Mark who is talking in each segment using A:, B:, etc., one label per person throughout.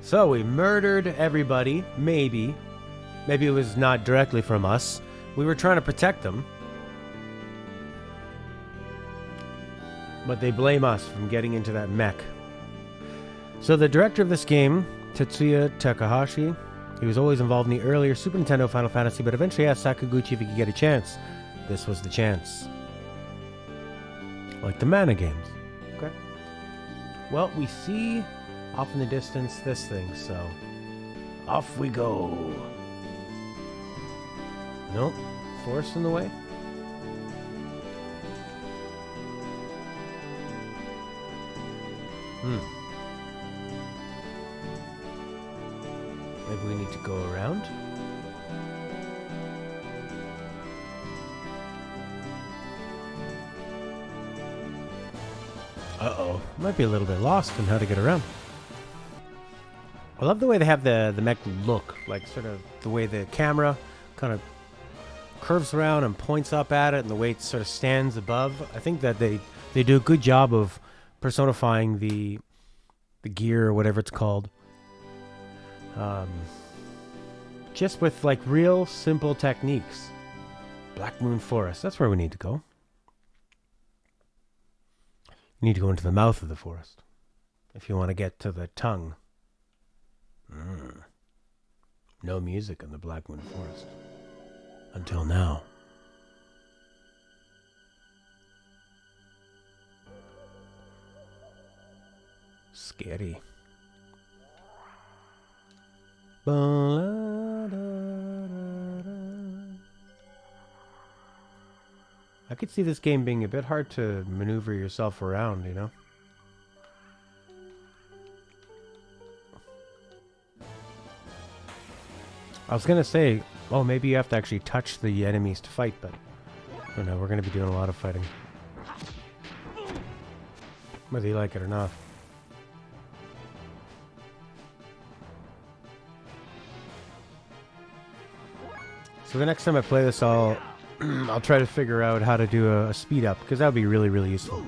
A: So we murdered everybody, maybe. Maybe it was not directly from us. We were trying to protect them. But they blame us from getting into that mech. So the director of this game, Tetsuya Takahashi, he was always involved in the earlier Super Nintendo Final Fantasy, but eventually asked Sakaguchi if he could get a chance. This was the chance. Like the Mana games. Okay. Well, we see off in the distance this thing, so off we go. Nope. Forest in the way? Maybe we need to go around? Uh-oh. Might be a little bit lost in how to get around. I love the way they have the mech look. Like, sort of the way the camera kind of curves around and points up at it, and the way it sort of stands above. I think that they do a good job of personifying the gear or whatever it's called. Just with like real simple techniques. Black Moon Forest. That's where we need to go. You need to go into the mouth of the forest if you want to get to the tongue. No music in the Black Moon Forest. Until now. Scary. I could see this game being a bit hard to maneuver yourself around, you know? I was gonna say, oh, maybe you have to actually touch the enemies to fight, but I don't know, we're gonna be doing a lot of fighting. Whether you like it or not. So the next time I play this, I'll try to figure out how to do a speed up, because that would be really, really useful.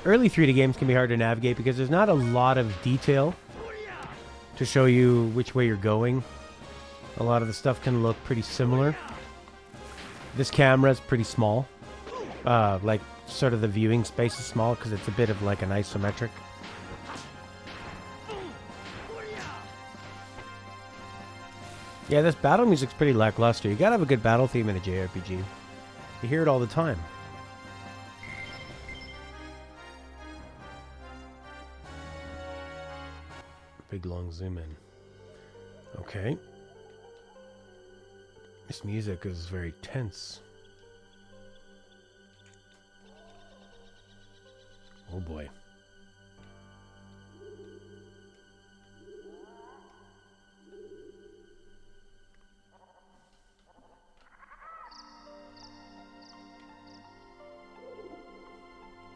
A: Early 3D games can be hard to navigate because there's not a lot of detail to show you which way you're going. A lot of the stuff can look pretty similar. This camera is pretty small. Like, sort of the viewing space is small because it's a bit of like an isometric. Yeah, this battle music's pretty lackluster. You gotta have a good battle theme in a JRPG. You hear it all the time. Big long zoom in. Okay. This music is very tense. Oh boy.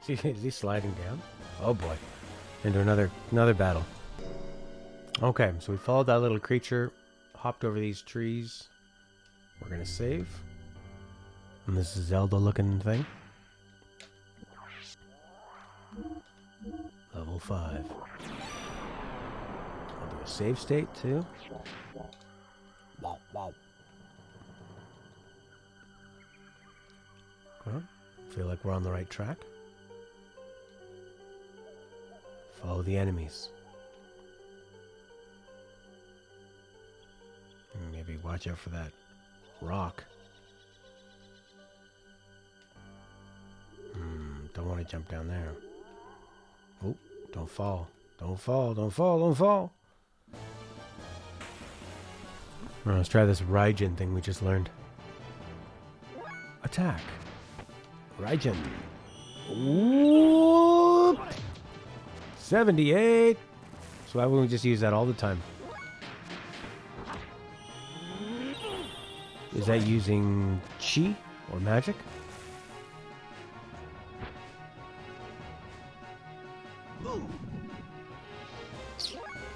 A: See, is he sliding down? Oh boy. Into another battle. Okay, so we followed that little creature, hopped over these trees. We're gonna save. And this is Zelda looking thing. Level 5. I'll do a save state too. Wow, wow. Feel like we're on the right track. Follow the enemies. Maybe watch out for that rock. Don't want to jump down there. Oh, don't fall. Don't fall, don't fall, don't fall. Right, let's try this Raijin thing we just learned. Attack. Raijin. Whoop! 78. So why wouldn't we just use that all the time? Is that using chi or magic? I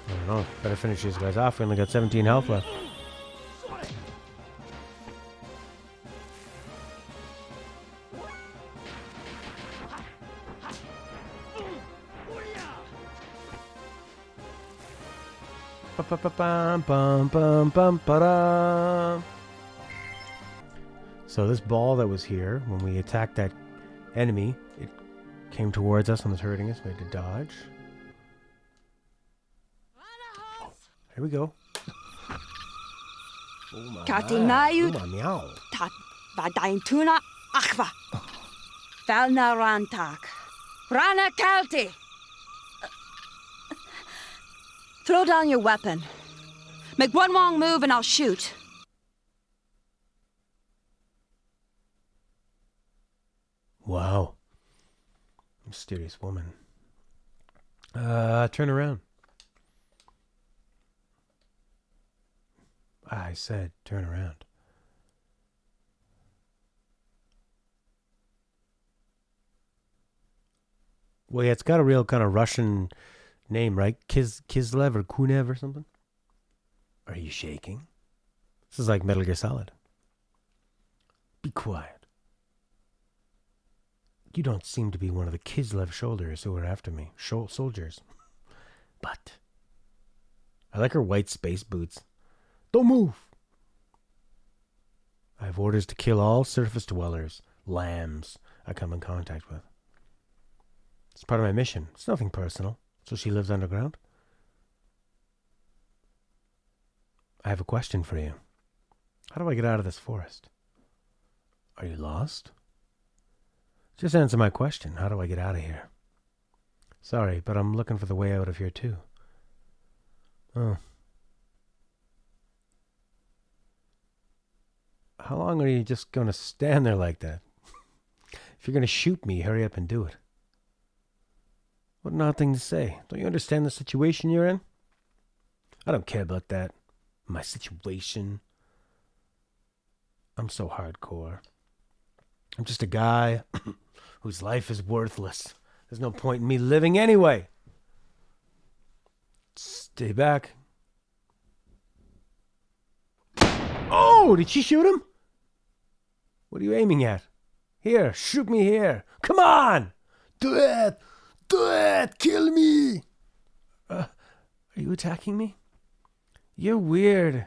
A: don't know. Better finish these guys off. We only got 17 health left. So this ball that was here, when we attacked that enemy, it came towards us and was hurting us. We had to dodge. Oh, here we go.
B: Katinayud tat vadain tuna akva. Valna rantak. Rana kalti. Throw down your weapon. Make one wrong move and I'll shoot.
A: Wow. Mysterious woman. Turn around. I said turn around. Well, yeah, it's got a real kind of Russian name, right? Kislev or Kunev or something? Are you shaking? This is like Metal Gear Solid. Be quiet. You don't seem to be one of the Kislev soldiers who are after me. Soldiers. But I like her white space boots. Don't move. I have orders to kill all surface dwellers, lambs I come in contact with. It's part of my mission. It's nothing personal. So she lives underground? I have a question for you. How do I get out of this forest? Are you lost? Just answer my question. How do I get out of here? Sorry, but I'm looking for the way out of here too. Oh. How long are you just going to stand there like that? If you're going to shoot me, hurry up and do it. What an odd thing to say. Don't you understand the situation you're in? I don't care about that. My situation. I'm so hardcore. I'm just a guy whose life is worthless. There's no point in me living anyway. Stay back. Oh, did she shoot him? What are you aiming at? Here, shoot me here. Come on! Do it! Do it! Kill me! Are you attacking me? You're weird.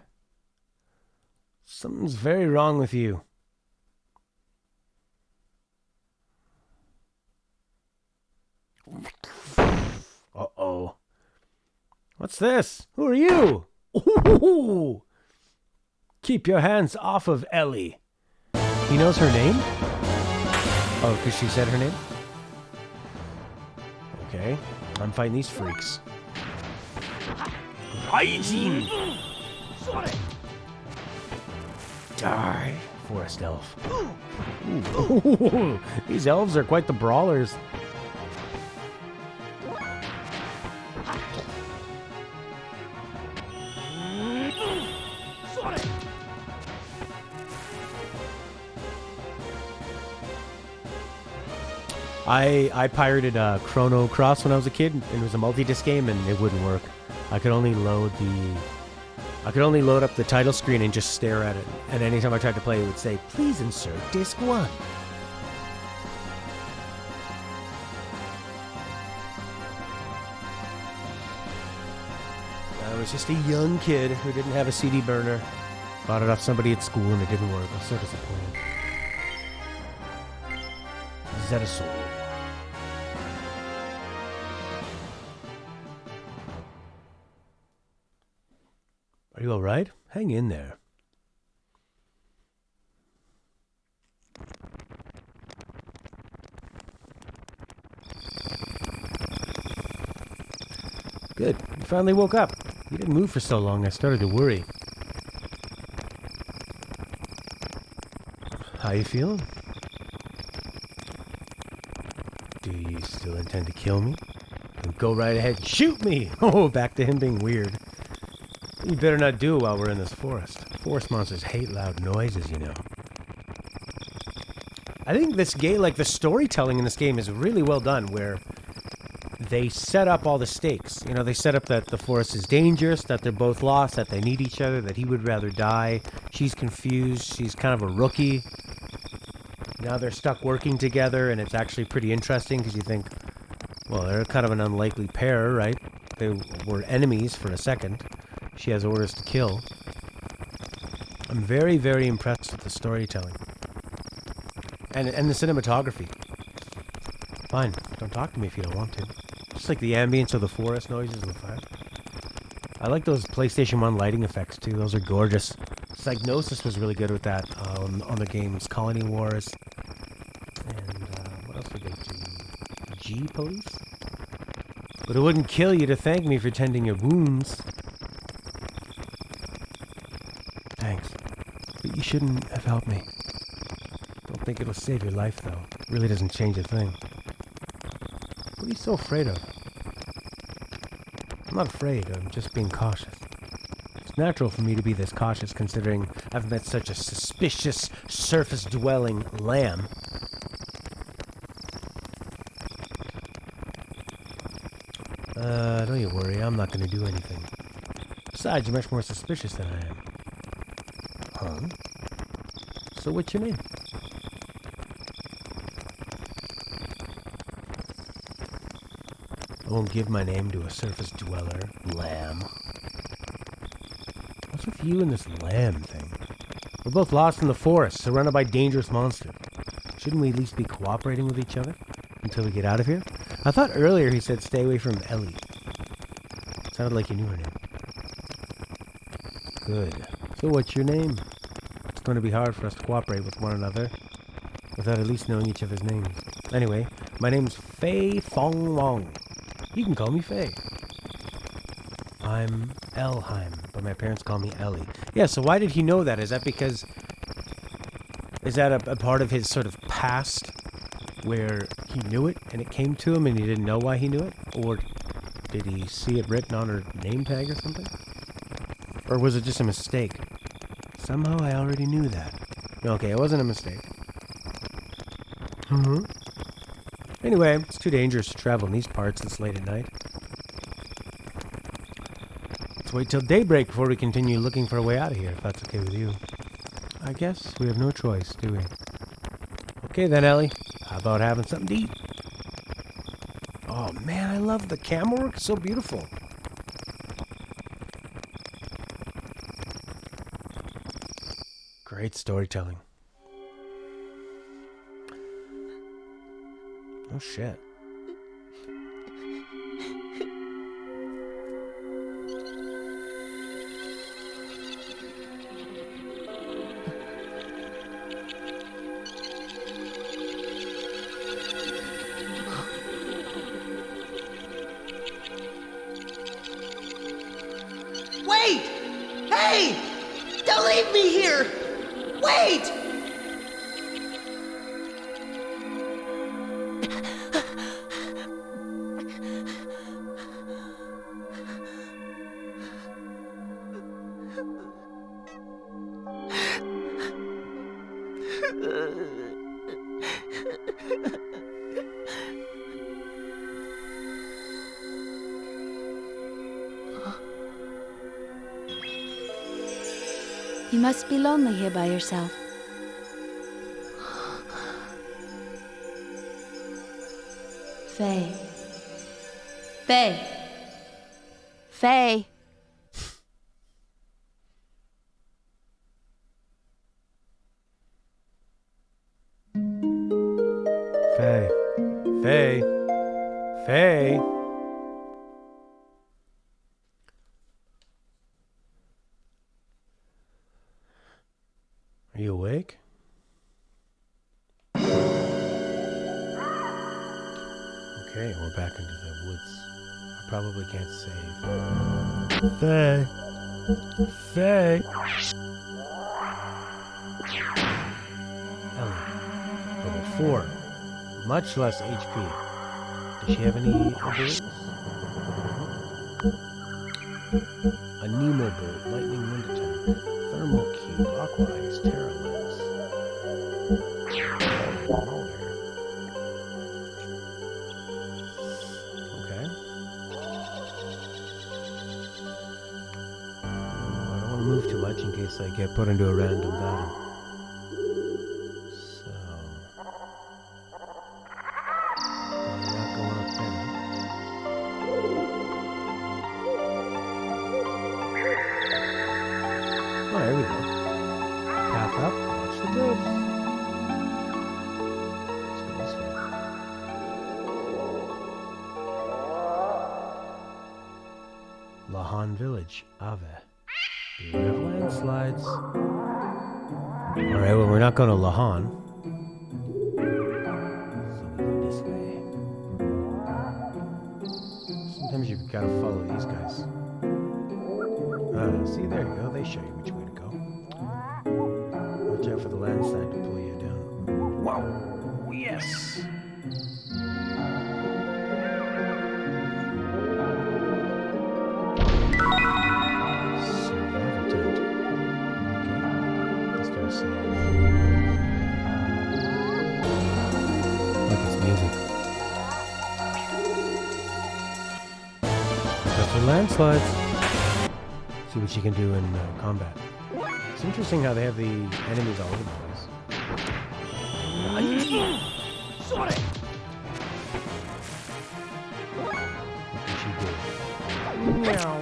A: Something's very wrong with you. Uh-oh. What's this? Who are you? Ooh. Keep your hands off of Elly. He knows her name? Oh, because she said her name? Okay. I'm fighting these freaks. Hygiene! Die, forest elf. Ooh. These elves are quite the brawlers. I pirated Chrono Cross when I was a kid, and it was a multi-disc game, and it wouldn't work. I could only load up the title screen and just stare at it. And anytime I tried to play, it would say, "Please insert disc 1." I was just a young kid who didn't have a CD burner. Bought it off somebody at school, and it didn't work. I was so disappointed. Zetasol. Are you alright? Hang in there. Good. You finally woke up. You didn't move for so long, I started to worry. How you feeling? Do you still intend to kill me? Then go right ahead and shoot me! Oh, back to him being weird. You better not do it while we're in this forest. Forest monsters hate loud noises, you know. I think this game, like the storytelling in this game is really well done, where they set up all the stakes. You know, they set up that the forest is dangerous, that they're both lost, that they need each other, that he would rather die. She's confused. She's kind of a rookie. Now they're stuck working together, and it's actually pretty interesting because you think, well, they're kind of an unlikely pair, right? They were enemies for a second. she has orders to kill. I'm very, very impressed with the storytelling. And the cinematography. Fine, don't talk to me if you don't want to. Just like the ambience of the forest noises and the fire. I like those PlayStation 1 lighting effects too, those are gorgeous. Psygnosis was really good with that on the games Colony Wars. And what else did they do? G-Police? But it wouldn't kill you to thank me for tending your wounds. Thanks. But you shouldn't have helped me. Don't think it'll save your life, though. It really doesn't change a thing. What are you so afraid of? I'm not afraid, I'm just being cautious. It's natural for me to be this cautious considering I've met such a suspicious, surface-dwelling lamb. Don't you worry, I'm not gonna do anything. Besides, you're much more suspicious than I am. Huh? So what's your name? I won't give my name to a surface dweller, lamb. What's with you and this lamb thing? We're both lost in the forest, surrounded by dangerous monsters. Shouldn't we at least be cooperating with each other until we get out of here? I thought earlier he said stay away from Elly. Sounded like you knew her name. Good. So what's your name? It's going to be hard for us to cooperate with one another without at least knowing each other's names. Anyway, my name's Fei Fong Wong. You can call me Fei. I'm Elheim, but my parents call me Elly. Yeah, so why did he know that? Is that because... Is that a part of his sort of past where he knew it and it came to him and he didn't know why he knew it? Or did he see it written on her name tag or something? Or was it just a mistake? Somehow I already knew that. Okay, it wasn't a mistake. Anyway, it's too dangerous to travel in these parts this late at night. Let's wait till daybreak before we continue looking for a way out of here, if that's okay with you. I guess we have no choice, do we? Okay then, Elly. How about having something to eat? Oh man, I love the camera work. It's so beautiful. Great storytelling. Oh shit.
C: Wait! Hey! Don't leave me here! Wait!
B: You must be lonely here by yourself. Faye. Faye. Faye.
A: Faye. Faye. Faye. Are you awake? Okay, we're back into the woods. I probably can't save. Faye. Faye. Elly. Level 4. Much less HP. Does she have any abilities? A Nemo bolt, lightning wind attack, thermal cube, aqua ice, terra lens. Okay. I don't want to move too much in case I get put into a random battle. So, I'm not going up there. There we go. Path up. Watch the bridge. Let's go this way. Lahan Village. Ave. Beware of landslides. Alright, well, we're not going to Lahan. So we go this way. Sometimes you've got to follow these guys. See, there you go. They show you which way to go. Watch out for the landslide to pull you down. Wow! Yes! Survival tent. Okay. Let's go see. Look, it's music. That's for landslides. See what you can do in combat. It's interesting how they have the enemies all over the place. What can she do? Meow.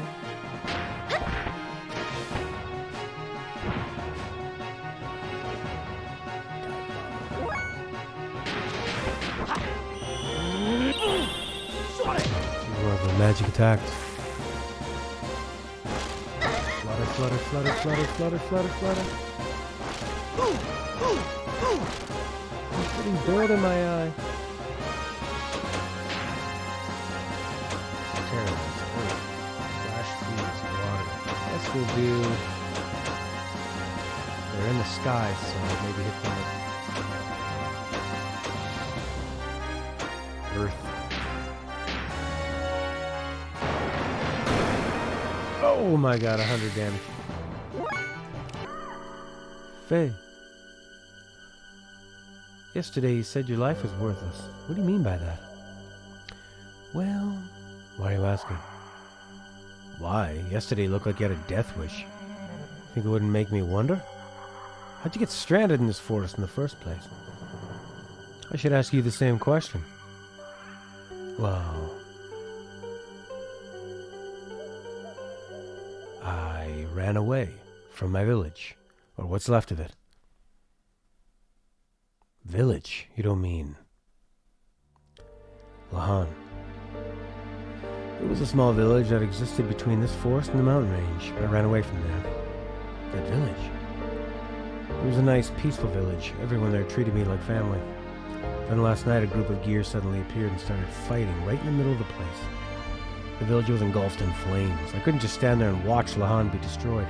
A: More of a magic attack. Flutter, flutter, flutter, flutter, flutter, flutter. I'm getting dirt in my eye. Terrible. Flash freeze, water. Guess we'll do... They're in the sky, so maybe hit them with... Earth. Oh my god, 100 damage. Faye. Yesterday you said your life was worthless. What do you mean by that? Well, why are you asking? Why? Yesterday you looked like you had a death wish. Think it wouldn't make me wonder? How'd you get stranded in this forest in the first place? I should ask you the same question. Well... I ran away from my village, or what's left of it. Village? You don't mean... Lahan. It was a small village that existed between this forest and the mountain range. I ran away from there. That village? It was a nice, peaceful village. Everyone there treated me like family. Then last night a group of gears suddenly appeared and started fighting right in the middle of the place. The village was engulfed in flames. I couldn't just stand there and watch Lahan be destroyed.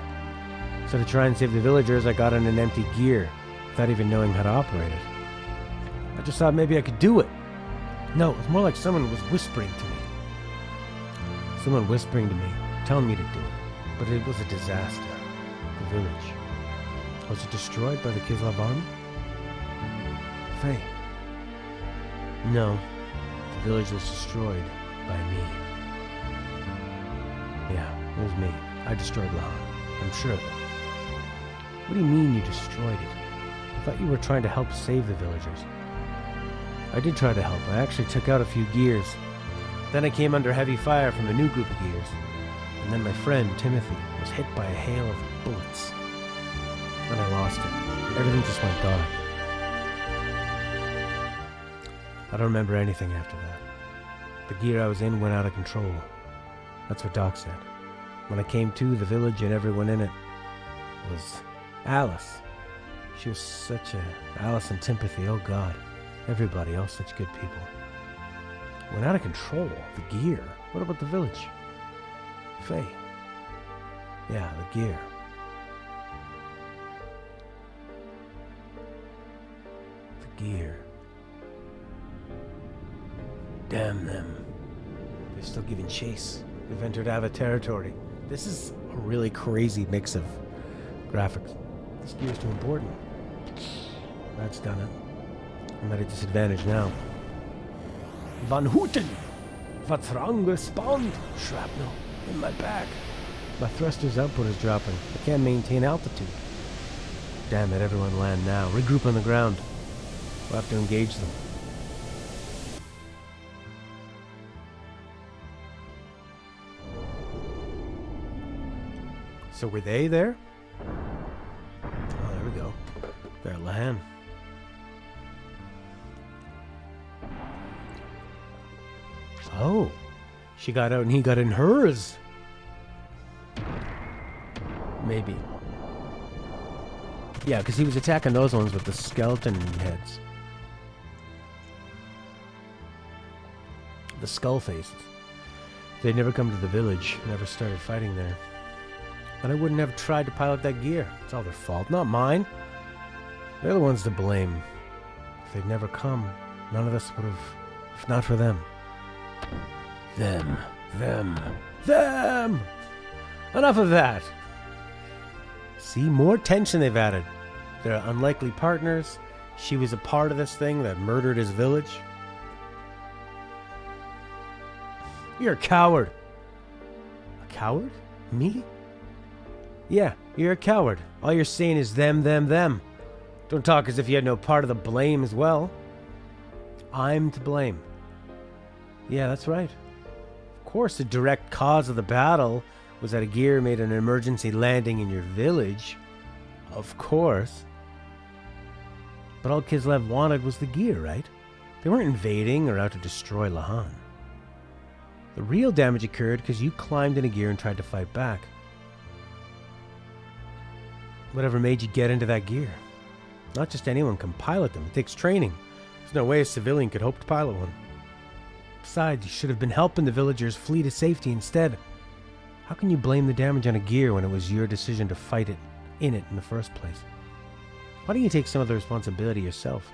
A: So to try and save the villagers, I got on an empty gear, without even knowing how to operate it. I just thought maybe I could do it. No, it was more like someone was whispering to me. Someone whispering to me, telling me to do it. But it was a disaster. The village. Was it destroyed by the Kislev army? Faye. No. The village was destroyed by me. Yeah, it was me. I destroyed Lahan. I'm sure of it. What do you mean you destroyed it? I thought you were trying to help save the villagers. I did try to help. I actually took out a few gears. Then I came under heavy fire from a new group of gears. And then my friend, Timothy, was hit by a hail of bullets. Then I lost it. Everything just went dark. I don't remember anything after that. The gear I was in went out of control. That's what Doc said. When I came to, the village and everyone in it was Alice. She was such a... Alice and Timothy, oh God. Everybody else, such good people. Went out of control. The gear. What about the village? Faye. Yeah, the gear. The gear. Damn them. They're still giving chase. We've entered Ava territory. This is a really crazy mix of graphics. This gear's too important. That's done it. I'm at a disadvantage now. Van Houten! Pâtreron respond! Shrapnel in my back. My thruster's output is dropping. I can't maintain altitude. Damn it, everyone land now. Regroup on the ground. We'll have to engage them. So were they there? Lahan. Oh. She got out and he got in hers. Maybe. Yeah, because he was attacking those ones with the skeleton heads. The skull faces. They'd never come to the village, never started fighting there. And I wouldn't have tried to pilot that gear. It's all their fault, not mine. They're the ones to blame. If they'd never come, none of us would have, if not for them. Them. Enough of that. See, more tension they've added. They're unlikely partners. She was a part of this thing that murdered his village. You're a coward. A coward? Me? Yeah, you're a coward. All you're saying is them. Don't talk as if you had no part of the blame as well. I'm to blame. Yeah, that's right. Of course, the direct cause of the battle was that a gear made an emergency landing in your village. Of course. But all Kislev wanted was the gear, right? They weren't invading or out to destroy Lahan. The real damage occurred because you climbed in a gear and tried to fight back. Whatever made you get into that gear? Not just anyone can pilot them. It takes training. There's no way a civilian could hope to pilot one. Besides, you should have been helping the villagers flee to safety instead. How can you blame the damage on a gear when it was your decision to fight in the first place? Why don't you take some of the responsibility yourself?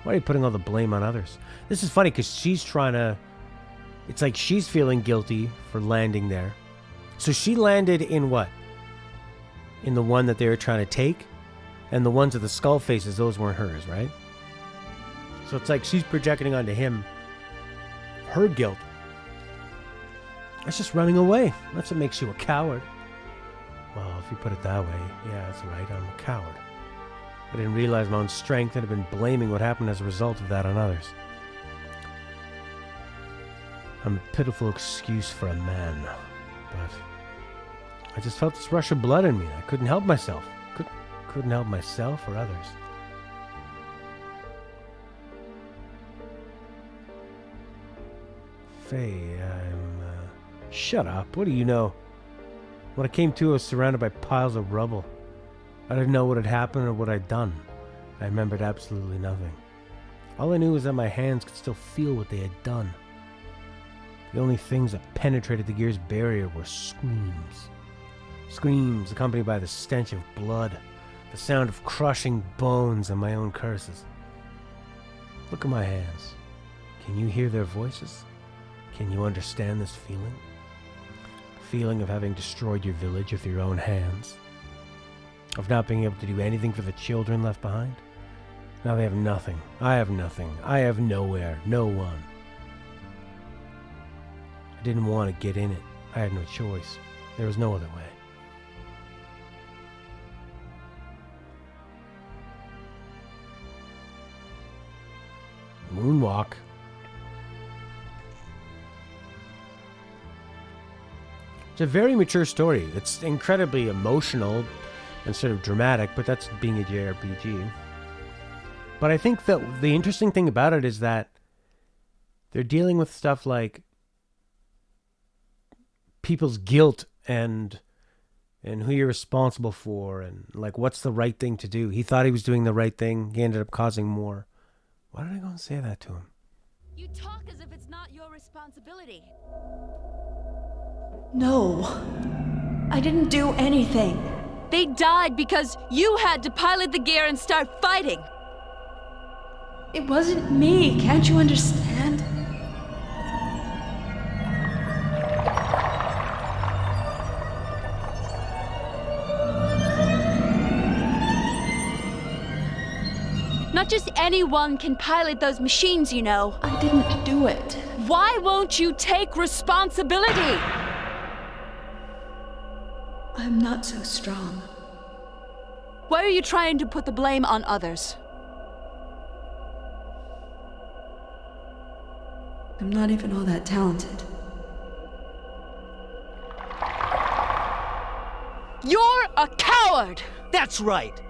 A: Why are you putting all the blame on others? This is funny because she's trying to... It's like she's feeling guilty for landing there. So she landed in what? In the one that they were trying to take? And the ones with the skull faces, those weren't hers, right? So it's like she's projecting onto him her guilt. That's just running away. That's what makes you a coward. Well, if you put it that way, yeah, that's right, I'm a coward. I didn't realize my own strength and have been blaming what happened as a result of that on others. I'm a pitiful excuse for a man, but I just felt this rush of blood in me. I couldn't help myself. Couldn't help myself or others. Faye, shut up. What do you know? When I came to, I was surrounded by piles of rubble. I didn't know what had happened or what I'd done. I remembered absolutely nothing. All I knew was that my hands could still feel what they had done. The only things that penetrated the gear's barrier were screams. Screams accompanied by the stench of blood, the sound of crushing bones, and my own curses. Look at my hands. Can you hear their voices? Can you understand this feeling? The feeling of having destroyed your village with your own hands? Of not being able to do anything for the children left behind? Now they have nothing. I have nothing. I have nowhere. No one. I didn't want to get in it. I had no choice. There was no other way. Moonwalk. It's a very mature story. It's incredibly emotional and sort of dramatic, but that's being a JRPG. But I think that the interesting thing about it is that they're dealing with stuff like people's guilt and who you're responsible for and like what's the right thing to do. He thought he was doing the right thing. He ended up causing more. Why did I go and say that to him?
B: You talk as if it's not your responsibility.
D: No, I didn't do anything.
B: They died because you had to pilot the gear and start fighting.
D: It wasn't me, can't you understand?
B: Not just anyone can pilot those machines, you know.
D: I didn't do it.
B: Why won't you take responsibility?
D: I'm not so strong.
B: Why are you trying to put the blame on others?
D: I'm not even all that talented.
B: You're a coward!
C: That's right.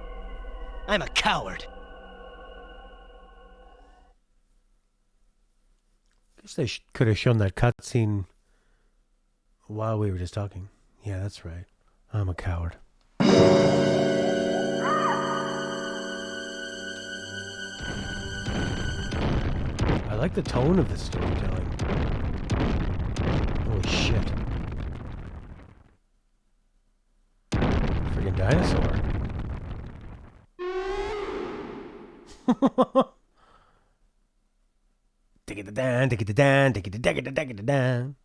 C: I'm a coward.
A: Guess they could have shown that cutscene while we were just talking. Yeah, that's right. I'm a coward. I like the tone of the storytelling. Holy shit. Friggin' dinosaur. Dig it down, dig it down, dig it down, dig it down.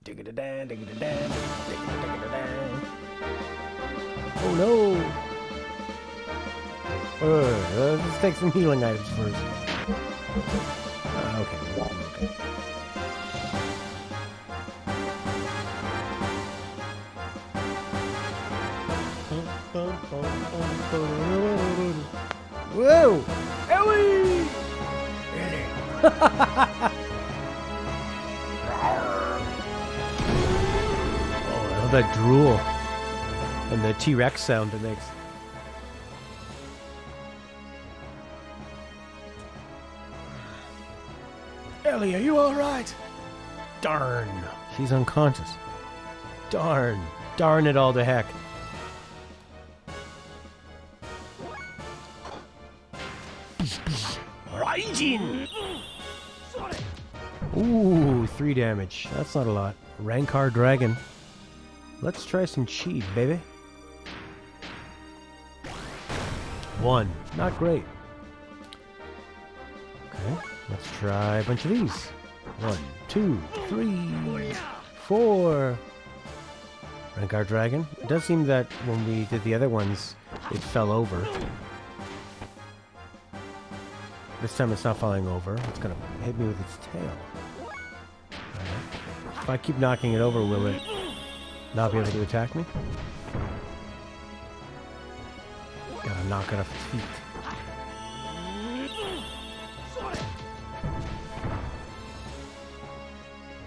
A: Dig it down, dig it down, dig it down. Oh no! Let's take some healing items first. Okay. Whoa! Elly! Oh, I love that drool and the T-Rex sound it makes. Elly, are you all right? Darn, she's unconscious. Darn it all to heck. Rising. Ooh, 3 damage. That's not a lot. Rancor Dragon. Let's try some cheat, baby. 1. Not great. Okay, let's try a bunch of these. 1, 2, 3, 4. Rancor Dragon. It does seem that when we did the other ones, it fell over. This time it's not falling over. It's gonna hit me with its tail. Right. If I keep knocking it over, will it not be able to attack me? Gotta knock it off its feet.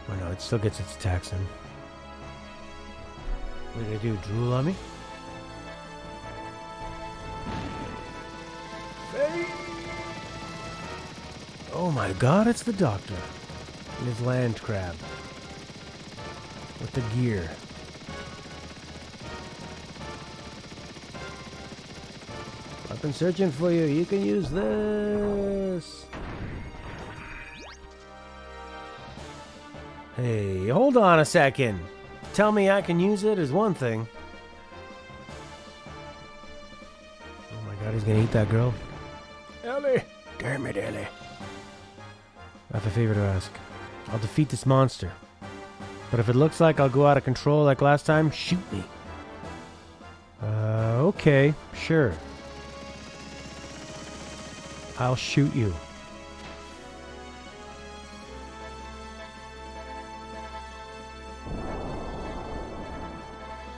A: Oh no, it still gets its attacks in. What did I do? Drool on me? Oh my god, it's the doctor. And his land crab. With the gear. I've been searching for you. You can use this. Hey, hold on a second. Tell me I can use it is one thing. Oh my god, he's gonna eat that girl. Elly! Damn it, Elly. I have a favor to ask. I'll defeat this monster. But if it looks like I'll go out of control like last time, shoot me. Okay, sure. I'll shoot you.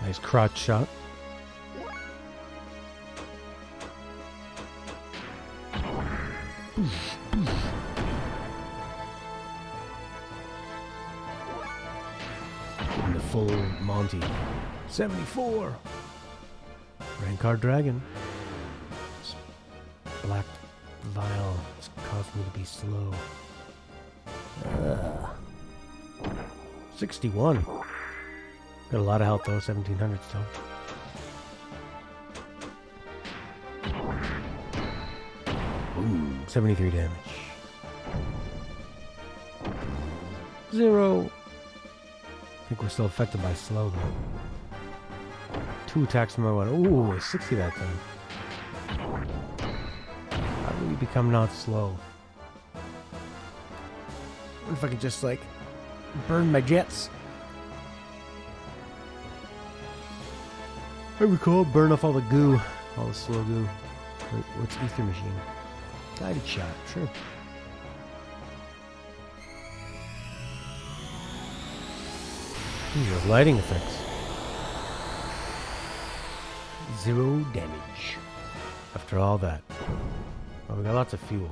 A: Nice crotch shot. In the full Monty. 74. Rancor Dragon. This black vial has caused me to be slow. 61. Got a lot of health though, 1700 still. Ooh, 73 damage. 0. I think we're still affected by slow though. 2 attacks from my 1. Ooh, 60 that time. How do we become not slow? What if I could just like burn my jets? I recall burn off all the goo, all the slow goo. Wait, what's ether machine? Guided shot, sure. These are lighting effects. 0 damage. After all that. Oh, we got lots of fuel.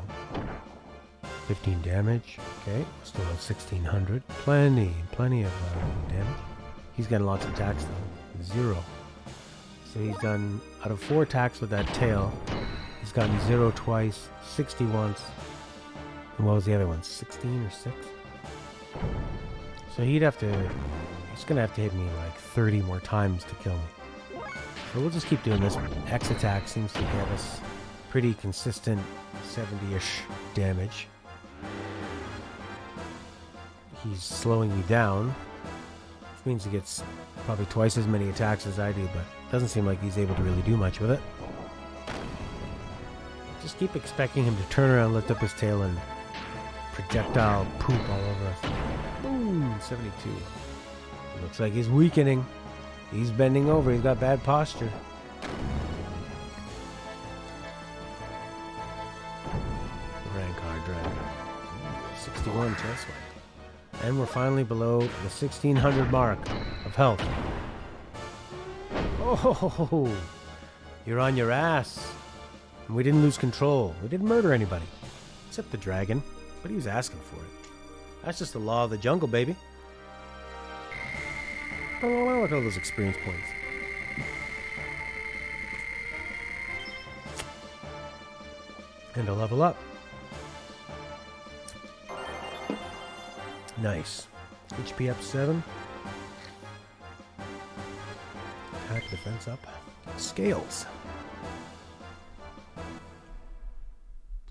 A: 15 damage. Okay, still at 1600. Plenty of damage. He's getting lots of attacks though. 0. So he's done, out of 4 attacks with that tail, he's gotten 0 twice, 60 once. And what was the other one? 16 or 6? So he's gonna have to hit me like 30 more times to kill me. So we'll just keep doing this. X attack seems to get us pretty consistent 70-ish damage. He's slowing me down, which means he gets probably twice as many attacks as I do, but doesn't seem like he's able to really do much with it. Just keep expecting him to turn around, lift up his tail, and projectile poop all over us. Boom! 72. Looks like he's weakening. He's bending over. He's got bad posture. Rancor Dragon. 61 chest wipe. And we're finally below the 1600 mark of health. Oh, you're on your ass. And we didn't lose control. We didn't murder anybody. Except the dragon. But he was asking for it. That's just the law of the jungle, baby. Oh, look at all those experience points. And a level up. Nice. HP up 7. Attack defense up. Scales.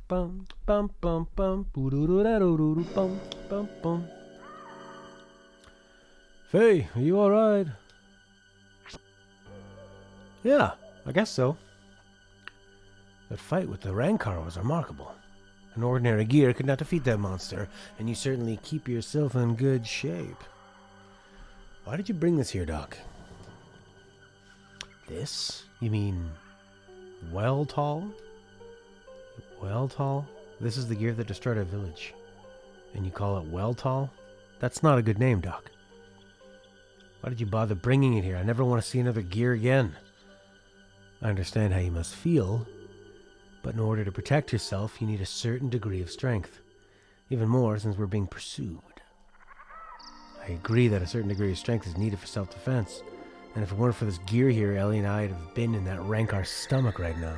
A: Bum bum bum bum bum bum bum. Faye, are you alright? Yeah, I guess so. That fight with the Rancor was remarkable. An ordinary gear could not defeat that monster, and you certainly keep yourself in good shape. Why did you bring this here, Doc? This? You mean Well-Tall? Well-Tall? This is the gear that destroyed our village. And you call it Well-Tall? That's not a good name, Doc. Why did you bother bringing it here? I never want to see another gear again. I understand how you must feel, but in order to protect yourself, you need a certain degree of strength. Even more since we're being pursued. I agree that a certain degree of strength is needed for self-defense, and if it weren't for this gear here, Elly and I'd have been in that Rancor's stomach right now.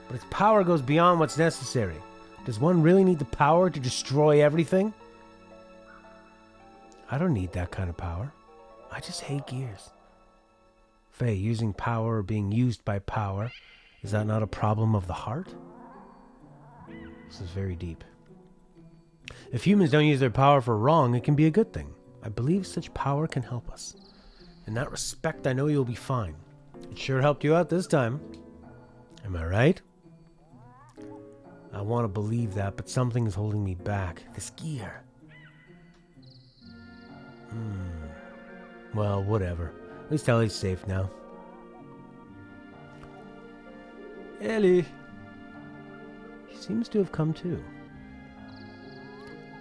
A: But its power goes beyond what's necessary. Does one really need the power to destroy everything? I don't need that kind of power. I just hate gears. Faye, using power or being used by power, is that not a problem of the heart? This is very deep. If humans don't use their power for wrong, it can be a good thing. I believe such power can help us. In that respect, I know you'll be fine. It sure helped you out this time. Am I right? I want to believe that, but something is holding me back. This gear. Well, whatever. At least Elly's safe now. Elly. He seems to have come to.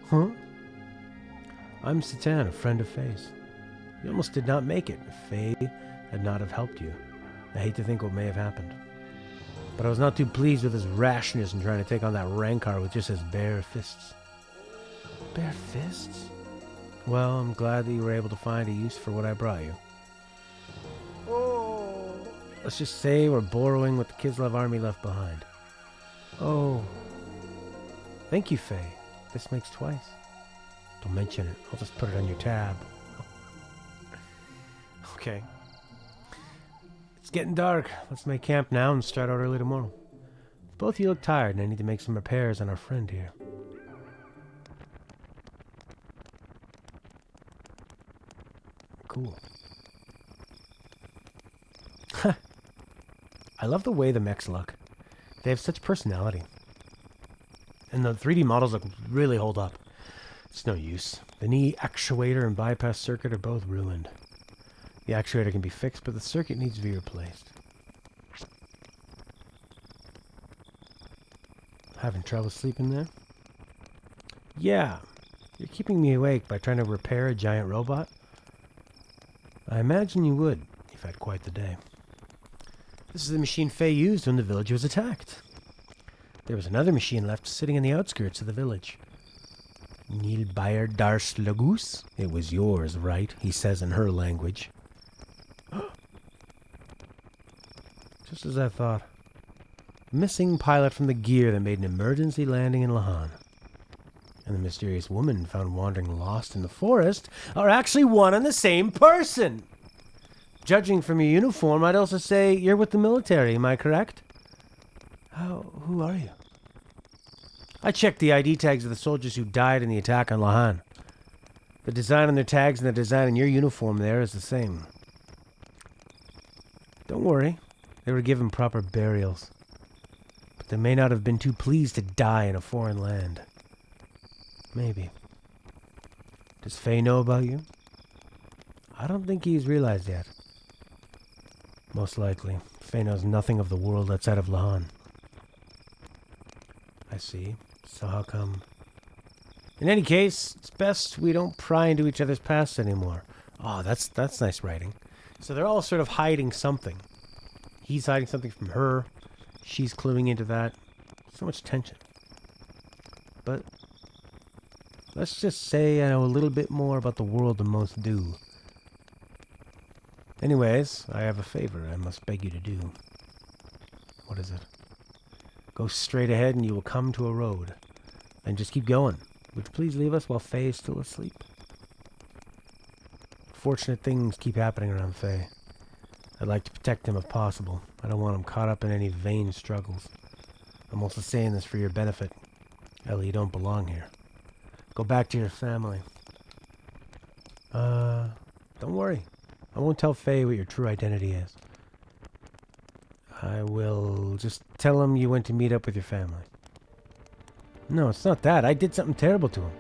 A: Huh? I'm Satan, a friend of Faye's. You almost did not make it if Faye had not have helped you. I hate to think what may have happened. But I was not too pleased with his rashness in trying to take on that Rancor with just his bare fists. Bare fists? Well, I'm glad that you were able to find a use for what I brought you. Oh. Let's just say we're borrowing what the Kislev army left behind. Oh. Thank you, Faye. This makes twice. Don't mention it. I'll just put it on your tab. Okay. It's getting dark. Let's make camp now and start out early tomorrow. Both of you look tired, and I need to make some repairs on our friend here. Cool. I love the way the mechs look. They have such personality. And the 3D models look really hold up. It's no use. The knee actuator and bypass circuit are both ruined. The actuator can be fixed, but the circuit needs to be replaced. Having trouble sleeping there? Yeah. You're keeping me awake by trying to repair a giant robot? I imagine you would. You've had quite the day. This is the machine Faye used when the village was attacked. There was another machine left sitting in the outskirts of the village. Nilbayer Darslagus? It was yours, right? He says in her language. Just as I thought. Missing pilot from the gear that made an emergency landing in Lahan. And the mysterious woman found wandering lost in the forest are actually one and the same person. Judging from your uniform, I'd also say you're with the military, am I correct? Who are you? I checked the ID tags of the soldiers who died in the attack on Lahan. The design on their tags and the design on your uniform there is the same. Don't worry, they were given proper burials. But they may not have been too pleased to die in a foreign land. Maybe. Does Faye know about you? I don't think he's realized yet. Most likely, Faye knows nothing of the world outside of Lahan. I see. So how come? In any case, it's best we don't pry into each other's pasts anymore. Oh, that's nice writing. So they're all sort of hiding something. He's hiding something from her. She's cluing into that. So much tension. But let's just say I know a little bit more about the world than most do. Anyways, I have a favor I must beg you to do. What is it? Go straight ahead and you will come to a road. Then just keep going. Would you please leave us while Faye is still asleep? Fortunate things keep happening around Faye. I'd like to protect him if possible. I don't want him caught up in any vain struggles. I'm also saying this for your benefit. Elly, you don't belong here. Go back to your family. Don't worry. I won't tell Faye what your true identity is. I will just tell him you went to meet up with your family. No, it's not that. I did something terrible to him.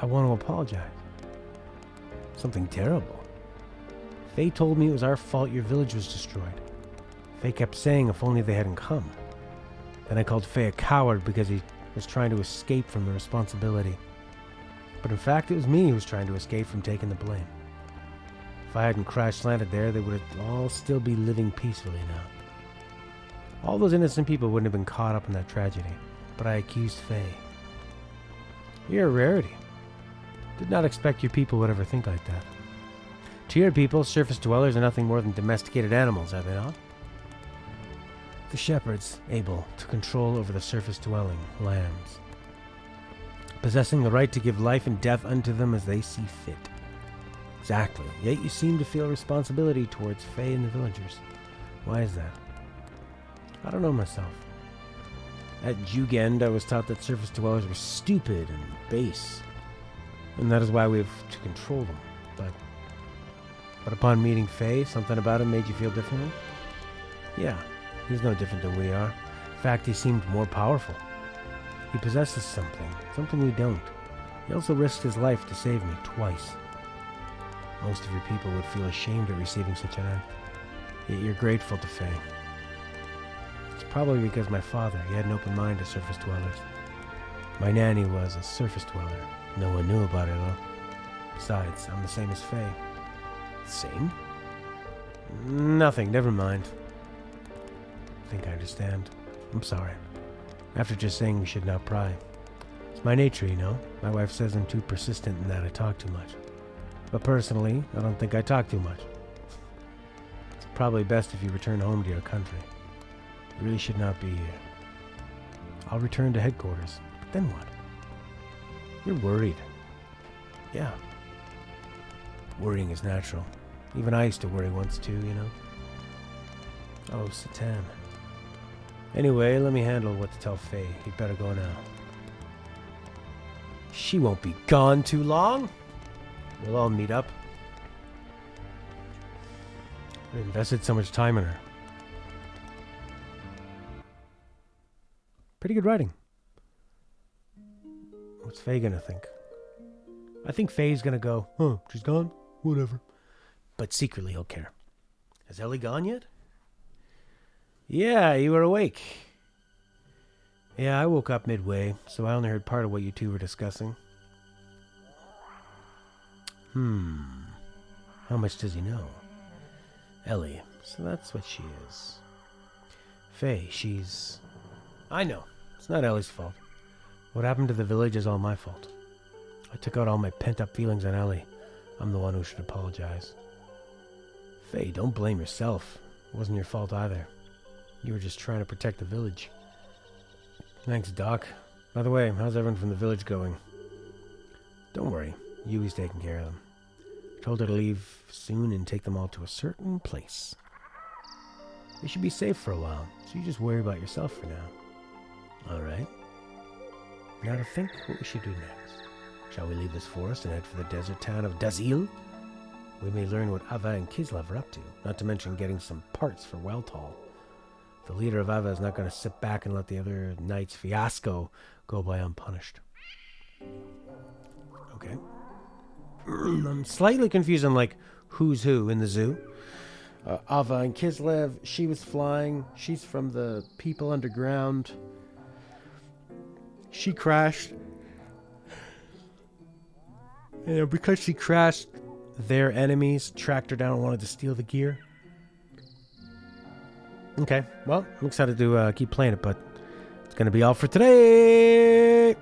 A: I want to apologize. Something terrible? Faye told me it was our fault your village was destroyed. Faye kept saying if only they hadn't come. Then I called Faye a coward because he was trying to escape from the responsibility. But in fact, it was me who was trying to escape from taking the blame. If I hadn't crash-landed there, they would all still be living peacefully now. All those innocent people wouldn't have been caught up in that tragedy, but I accused Faye. You're a rarity. Did not expect your people would ever think like that. To your people, surface dwellers are nothing more than domesticated animals, are they not? The shepherds, able to control over the surface-dwelling lambs, possessing the right to give life and death unto them as they see fit. Exactly, yet you seem to feel responsibility towards Faye and the villagers. Why is that? I don't know myself. At Jugend, I was taught that surface dwellers were stupid and base, and that is why we have to control them. But upon meeting Faye, something about him made you feel differently? Yeah, he's no different than we are. In fact, he seemed more powerful. He possesses something we don't. He also risked his life to save me twice. Most of your people would feel ashamed at receiving such an act, yet you're grateful to Faye. It's probably because my father, he had an open mind to surface dwellers. My nanny was a surface dweller. No one knew about her, though. Besides, I'm the same as Faye. Same? Nothing, never mind. I think I understand. I'm sorry. After just saying we should not pry. It's my nature, you know. My wife says I'm too persistent and that I talk too much. But personally, I don't think I talk too much. It's probably best if you return home to your country. You really should not be here. I'll return to headquarters. But then what? You're worried. Yeah. Worrying is natural. Even I used to worry once too, you know. Oh, Satan. Anyway, let me handle what to tell Faye. You'd better go now. She won't be gone too long. We'll all meet up. I invested so much time in her. Pretty good writing. What's Faye gonna think? I think Faye's gonna go, she's gone? Whatever. But secretly he'll care. Has Elly gone yet? Yeah, you were awake. Yeah, I woke up midway, so I only heard part of what you two were discussing. How much does he know? Elly, so that's what she is. Faye, she's... I know, it's not Ellie's fault. What happened to the village is all my fault. I took out all my pent-up feelings on Elly. I'm the one who should apologize. Faye, don't blame yourself. It wasn't your fault either. You were just trying to protect the village. Thanks, Doc. By the way, how's everyone from the village going? Don't worry. Yui's taking care of them. I told her to leave soon and take them all to a certain place. They should be safe for a while, so you just worry about yourself for now. Alright. Now to think what we should do next. Shall we leave this forest and head for the desert town of Dazil? We may learn what Ava and Kislev are up to, not to mention getting some parts for Weltall. The leader of Ava is not going to sit back and let the other knight's fiasco go by unpunished. Okay. I'm slightly confused on, like, who's who in the zoo. Ava and Kislev, she was flying. She's from the people underground. She crashed. You know, because she crashed, their enemies tracked her down and wanted to steal the gear. Okay, well, I'm excited to keep playing it, but it's going to be all for today.